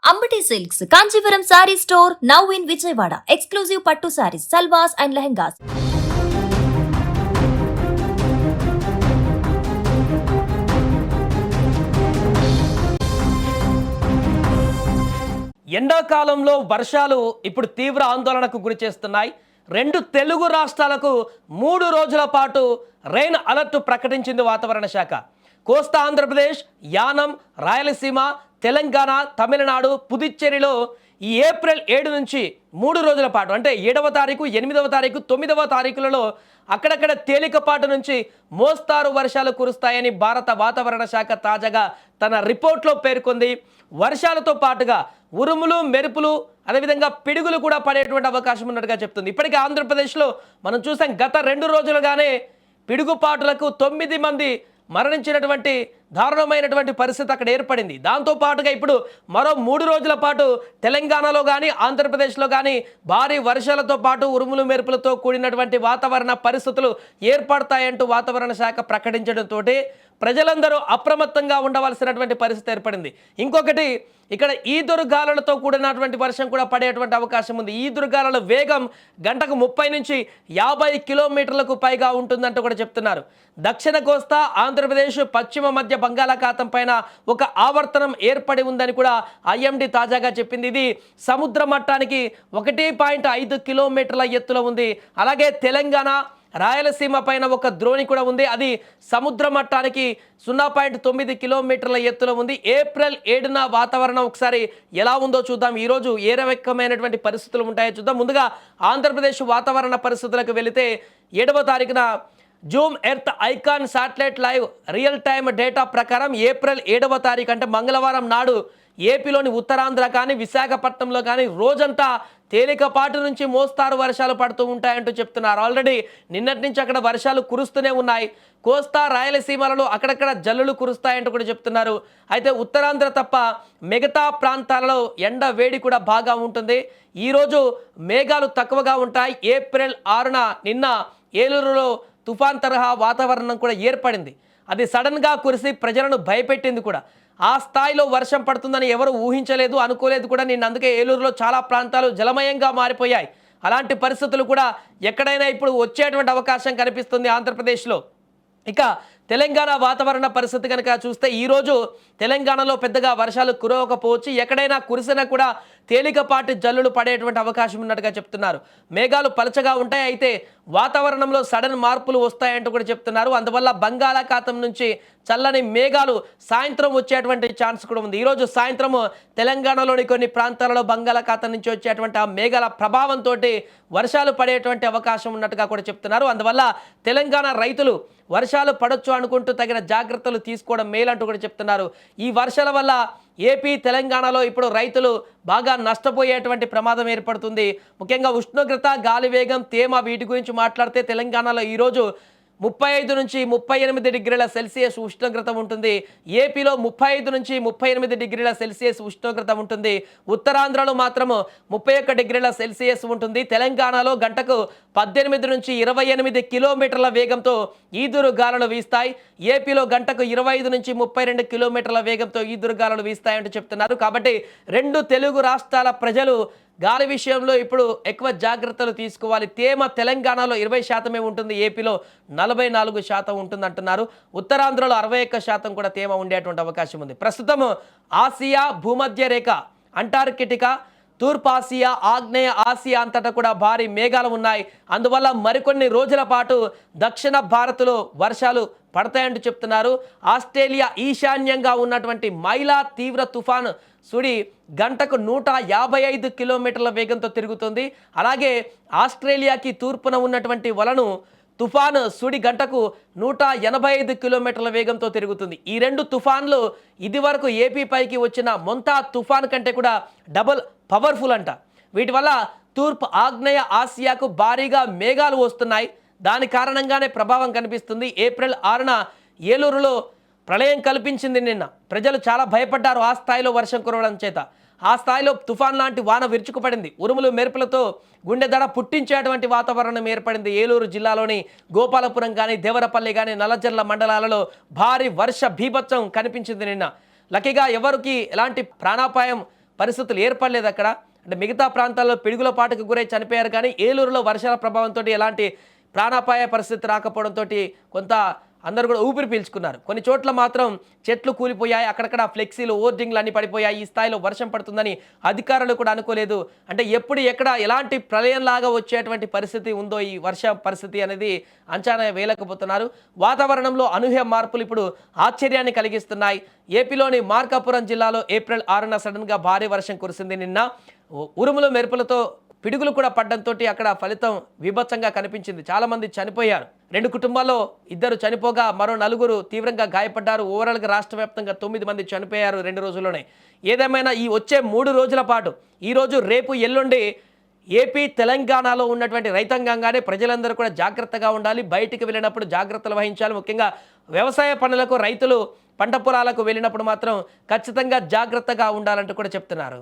Ambati Silks, Kanchivaram Saree Store, now in Vijayawada. Exclusive Pattu Sarees, Salwas and Lehengas. ఎండాకాలంలో వర్షాలు ఇప్పుడు తీవ్ర ఆందోళనకు గురి చేస్తున్నాయి. రెండు తెలుగు రాష్ట్రాలకు 3 రోజుల పాటు రెయిన్ అలర్ట్ ప్రకటించింది వాతావరణ శాఖ. కోస్తా ఆంధ్రప్రదేశ్, యానం, రాయలసీమ, తెలంగాణ, తమిళనాడు, పుదుచ్చేరిలో ఈ ఏప్రిల్ 7 నుంచి 3 రోజుల పాటు అంటే 7వ తారీఖు, 8వ తారీఖు, 9వ తారీఖులలో అక్కడక్కడ తేలికపాటు నుంచి మోస్తారు వర్షాలు కురుస్తాయని భారత వాతావరణ శాఖ తాజాగా తన రిపోర్ట్లో పేర్కొంది. వర్షాలతో పాటుగా ఉరుములు, మెరుపులు, అదేవిధంగా పిడుగులు కూడా పడేటువంటి అవకాశం ఉన్నట్టుగా చెప్తుంది. ఇప్పటికే ఆంధ్రప్రదేశ్లో మనం చూసాం, గత 2 రోజులుగానే పిడుగుపాటులకు 9 మంది మరణించినటువంటి దారుణమైనటువంటి పరిస్థితి అక్కడ ఏర్పడింది. దాంతోపాటుగా ఇప్పుడు మరో 3 రోజుల పాటు తెలంగాణలో కానీ ఆంధ్రప్రదేశ్లో కానీ భారీ వర్షాలతో పాటు ఉరుములు మెరుపులతో కూడినటువంటి వాతావరణ పరిస్థితులు ఏర్పడతాయంటూ వాతావరణ శాఖ ప్రకటించడంతో ప్రజలందరూ అప్రమత్తంగా ఉండవలసినటువంటి పరిస్థితి ఏర్పడింది. ఇంకొకటి, ఇక్కడ ఈదురుగాలులతో కూడినటువంటి వర్షం కూడా పడేటువంటి అవకాశం ఉంది. ఈదురుగాలుల వేగం గంటకు 30 నుంచి 50 కిలోమీటర్లకు పైగా ఉంటుందంటూ కూడా చెప్తున్నారు. దక్షిణ కోస్తా, ఆంధ్రప్రదేశ్, పశ్చిమ మధ్య బంగాళాఖాతం పైన ఒక ఆవర్తనం ఏర్పడి ఉందని కూడా ఐఎండీ తాజాగా చెప్పింది. ఇది సముద్ర మట్టానికి 1.5 కిలోమీటర్ల ఎత్తులో ఉంది. అలాగే తెలంగాణ, రాయలసీమ పైన ఒక ద్రోణి కూడా ఉంది. అది సముద్ర మట్టానికి 0.9 కిలోమీటర్ల ఎత్తులో ఉంది. ఏప్రిల్ 7న వాతావరణం ఒకసారి ఎలా ఉందో చూద్దాం. ఈరోజు ఏ రకమైనటువంటి పరిస్థితులు ఉంటాయో చూద్దాం. ముందుగా ఆంధ్రప్రదేశ్ వాతావరణ పరిస్థితులకు వెళితే 7వ తారీఖున Zoom earth icon satellite live real time data ప్రకారం ఏప్రిల్ 7వ తారీఖు అంటే మంగళవారం నాడు ఏపీలోని ఉత్తరాంధ్ర కానీ విశాఖపట్నంలో కానీ రోజంతా తేలికపాటి నుంచి మోస్తారు వర్షాలు పడుతూ ఉంటాయంటూ చెప్తున్నారు. ఆల్రెడీ నిన్నటి నుంచి అక్కడ వర్షాలు కురుస్తూనే ఉన్నాయి. కోస్తా, రాయలసీమలలో అక్కడక్కడ జల్లులు కురుస్తాయంటూ కూడా చెప్తున్నారు. అయితే ఉత్తరాంధ్ర తప్ప మిగతా ప్రాంతాలలో ఎండ వేడి కూడా బాగా ఉంటుంది. ఈరోజు మేఘాలు తక్కువగా ఉంటాయి. ఏప్రిల్ 6న నిన్న ఏలూరులో తుఫాన్ తరహా వాతావరణం కూడా ఏర్పడింది. అది సడన్గా కురిసి ప్రజలను భయపెట్టింది కూడా. ఆ స్థాయిలో వర్షం పడుతుందని ఎవరు ఊహించలేదు, అనుకోలేదు కూడా. నిన్న అందుకే ఏలూరులో చాలా ప్రాంతాలు జలమయంగా మారిపోయాయి. అలాంటి పరిస్థితులు కూడా ఎక్కడైనా ఇప్పుడు వచ్చేటువంటి అవకాశం కనిపిస్తుంది ఆంధ్రప్రదేశ్లో. ఇక తెలంగాణ వాతావరణ పరిస్థితి కనుక చూస్తే ఈరోజు తెలంగాణలో పెద్దగా వర్షాలు కురవకపోవచ్చు. ఎక్కడైనా కురిసినా కూడా తేలికపాటి జల్లులు పడేటువంటి అవకాశం ఉన్నట్టుగా చెప్తున్నారు. మేఘాలు పలచగా ఉంటాయి, అయితే వాతావరణంలో సడన్ మార్పులు వస్తాయంటూ కూడా చెప్తున్నారు. అందువల్ల బంగాళాఖాతం నుంచి చల్లని మేఘాలు సాయంత్రం వచ్చేటువంటి ఛాన్స్ కూడా ఉంది. ఈరోజు సాయంత్రం తెలంగాణలోని కొన్ని ప్రాంతాలలో బంగాళాఖాతం నుంచి వచ్చేటువంటి ఆ మేఘాల ప్రభావంతో వర్షాలు పడేటువంటి అవకాశం ఉన్నట్టుగా కూడా చెప్తున్నారు. అందువల్ల తెలంగాణ రైతులు వర్షాలు పడొచ్చు అనుకుంటూ తగిన జాగ్రత్తలు తీసుకోవడం మేలంటూ కూడా చెప్తున్నారు. ఈ వర్షాల వల్ల ఏపీ, తెలంగాణలో ఇప్పుడు రైతులు బాగా నష్టపోయేటువంటి ప్రమాదం ఏర్పడుతుంది. ముఖ్యంగా ఉష్ణోగ్రత, గాలి వేగం, తేమ వీటి గురించి మాట్లాడితే తెలంగాణలో ఈరోజు 35 నుంచి 38 డిగ్రీల సెల్సియస్ ఉష్ణోగ్రత ఉంటుంది. ఏపీలో 35 నుంచి 38 డిగ్రీల సెల్సియస్ ఉష్ణోగ్రత ఉంటుంది. ఉత్తరాంధ్రలో మాత్రం 31 డిగ్రీల సెల్సియస్ ఉంటుంది. తెలంగాణలో గంటకు 18 నుంచి 28 కిలోమీటర్ల వేగంతో ఈదురు గాలులు వీస్తాయి. ఏపీలో గంటకు 25 నుంచి 32 కిలోమీటర్ల వేగంతో ఈదురు గాలులు వీస్తాయంటూ చెప్తున్నారు. కాబట్టి రెండు తెలుగు రాష్ట్రాల ప్రజలు గాలి విషయంలో ఇప్పుడు ఎక్కువ జాగ్రత్తలు తీసుకోవాలి. తేమ తెలంగాణలో 20% ఉంటుంది, ఏపీలో 44% ఉంటుంది అంటున్నారు. ఉత్తరాంధ్రలో 61% కూడా తేమ ఉండేటువంటి అవకాశం ఉంది. ప్రస్తుతం ఆసియా, భూమధ్య రేఖ, అంటార్కిటికా, తూర్పు ఆసియా, ఆగ్నేయ ఆసియా అంతటా కూడా భారీ మేఘాలు ఉన్నాయి. అందువల్ల మరికొన్ని రోజుల పాటు దక్షిణ భారత్లో వర్షాలు పడతాయంటూ చెప్తున్నారు. ఆస్ట్రేలియా ఈశాన్యంగా ఉన్నటువంటి మైలా తీవ్ర తుఫాను సుడి గంటకు 155 కిలోమీటర్ల వేగంతో తిరుగుతుంది. అలాగే ఆస్ట్రేలియాకి తూర్పున ఉన్నటువంటి వలను తుఫాను సుడి గంటకు 185 కిలోమీటర్ల వేగంతో తిరుగుతుంది. ఈ రెండు తుఫాన్లు ఇదివరకు ఏపీ పైకి వచ్చిన మొంతా తుఫాన్ కంటే కూడా డబుల్ పవర్ఫుల్ అంట. వీటి వల్ల తూర్పు ఆగ్నేయ ఆసియాకు భారీగా మేఘాలు వస్తున్నాయి. దాని కారణంగానే ప్రభావం కనిపిస్తుంది. ఏప్రిల్ 6న ఏలూరులో ప్రళయం కల్పించింది. నిన్న ప్రజలు చాలా భయపడ్డారు ఆ స్థాయిలో వర్షం కురవడం చేత. ఆ స్థాయిలో తుఫాన్ లాంటి వాన విరుచుకుపడింది. ఉరుములు మెరుపులతో గుండె దడ పుట్టించేటువంటి వాతావరణం ఏర్పడింది. ఏలూరు జిల్లాలోని గోపాలపురం కానీ, దేవరపల్లి కానీ, నల్లజర్ల మండలాలలో భారీ వర్ష బీభత్సం కనిపించింది నిన్న. లక్కీగా ఎవరికి ఎలాంటి ప్రాణాపాయం పరిస్థితులు ఏర్పడలేదు అక్కడ. అంటే మిగతా ప్రాంతాల్లో పిడుగుల పాటుకు గురై చనిపోయారు, కానీ ఏలూరులో వర్షాల ప్రభావంతో ఎలాంటి ప్రాణాపాయ పరిస్థితి రాకపోవడంతో కొంత అందరూ కూడా ఊపిరి పీల్చుకున్నారు. కొన్ని చోట్ల మాత్రం చెట్లు కూలిపోయాయి, అక్కడక్కడ ఫ్లెక్సీలు ఓర్డింగ్లు అన్నీ పడిపోయాయి. ఈ స్థాయిలో వర్షం పడుతుందని అధికారులు కూడా అనుకోలేదు. అంటే ఎప్పుడు ఎక్కడ ఎలాంటి ప్రళయంలాగా వచ్చేటువంటి పరిస్థితి ఉందో ఈ వర్ష పరిస్థితి అనేది అంచనా వేయలేకపోతున్నారు. వాతావరణంలో అనూహ్య మార్పులు ఇప్పుడు ఆశ్చర్యాన్ని కలిగిస్తున్నాయి. ఏపీలోని మార్కాపురం జిల్లాలో ఏప్రిల్ 6న సడన్గా భారీ వర్షం కురిసింది. నిన్న ఉరుములు మెరుపులతో పిడుగులు కూడా పడ్డంతో అక్కడ ఫలితం విభత్సంగా కనిపించింది. చాలామంది చనిపోయారు. 2 కుటుంబాల్లో 2 చనిపోగా మరో 4 తీవ్రంగా గాయపడ్డారు. ఓవరాల్గా రాష్ట్ర వ్యాప్తంగా 9 మంది చనిపోయారు 2 రోజుల్లోనే. ఏదేమైనా ఈ వచ్చే 3 రోజుల పాటు, ఈరోజు రేపు ఎల్లుండి ఏపీ తెలంగాణలో ఉన్నటువంటి రైతాంగం కానీ ప్రజలందరూ కూడా జాగ్రత్తగా ఉండాలి. బయటికి వెళ్ళినప్పుడు జాగ్రత్తలు వహించాలి. ముఖ్యంగా వ్యవసాయ పనులకు రైతులు పంట పొలాలకు వెళ్ళినప్పుడు మాత్రం ఖచ్చితంగా జాగ్రత్తగా ఉండాలంటూ కూడా చెప్తున్నారు.